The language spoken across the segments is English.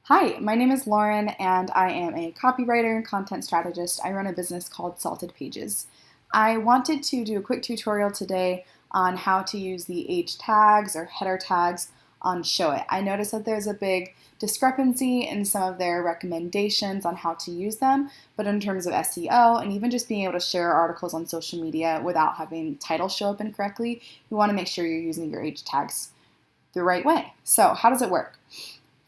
Hi, my name is Lauren, and I am a copywriter and content strategist. I run a business called Salted Pages. I wanted to do a quick tutorial today on how to use the H tags or header tags on Showit. I noticed that there's a big discrepancy in some of their recommendations on how to use them, but in terms of SEO and even just being able to share articles on social media without having titles show up incorrectly, you want to make sure you're using your H tags the right way. So, how does it work?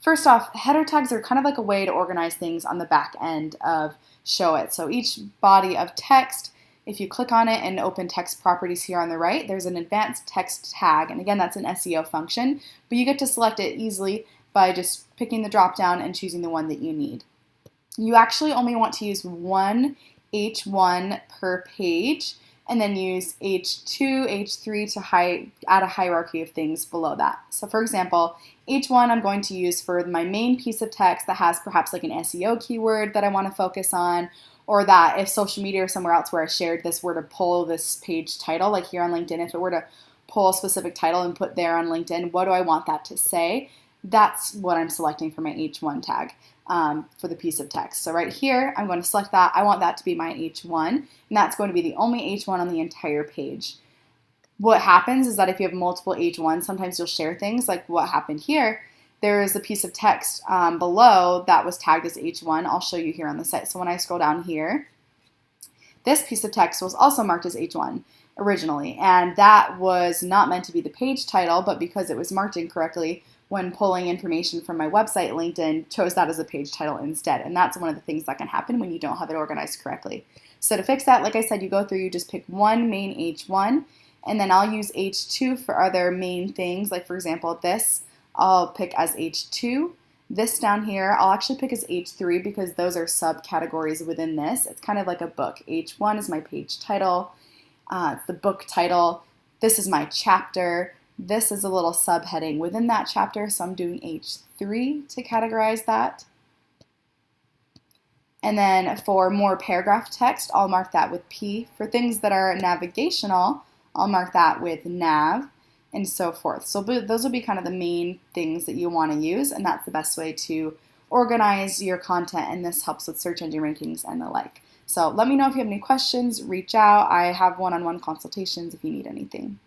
First off, header tags are kind of like a way to organize things on the back end of Showit. So each body of text, if you click on it and open text properties here on the right, there's an advanced text tag. And again, that's an SEO function, but you get to select it easily by just picking the drop down and choosing the one that you need. You actually only want to use one H1 per page, and then use H2, H3 to add a hierarchy of things below that. So for example, H1 I'm going to use for my main piece of text that has perhaps like an SEO keyword that I want to focus on, or that if social media or somewhere else where I shared this were to pull this page title, like here on LinkedIn, if it were to pull a specific title and put there on LinkedIn, what do I want that to say? That's what I'm selecting for my H1 tag for the piece of text. So right here, I'm going to select that. I want that to be my H1, and that's going to be the only H1 on the entire page. What happens is that if you have multiple H1s, sometimes you'll share things like what happened here. There is a piece of text below that was tagged as H1. I'll show you here on the site. So when I scroll down here, this piece of text was also marked as H1 originally, and that was not meant to be the page title, but because it was marked incorrectly, when pulling information from my website, LinkedIn chose that as a page title instead. And that's one of the things that can happen when you don't have it organized correctly. So to fix that, like I said, you go through, you just pick one main H1, and then I'll use H2 for other main things. Like for example, this I'll pick as H2. This down here, I'll actually pick as H3 because those are subcategories within this. It's kind of like a book. H1 is my page title. It's the book title. This is my chapter. This is a little subheading within that chapter, so I'm doing H3 to categorize that. And then for more paragraph text, I'll mark that with P. For things that are navigational, I'll mark that with nav, and so forth. So those will be kind of the main things that you want to use, and that's the best way to organize your content, and this helps with search engine rankings and the like. So let me know if you have any questions, reach out. I have one-on-one consultations if you need anything.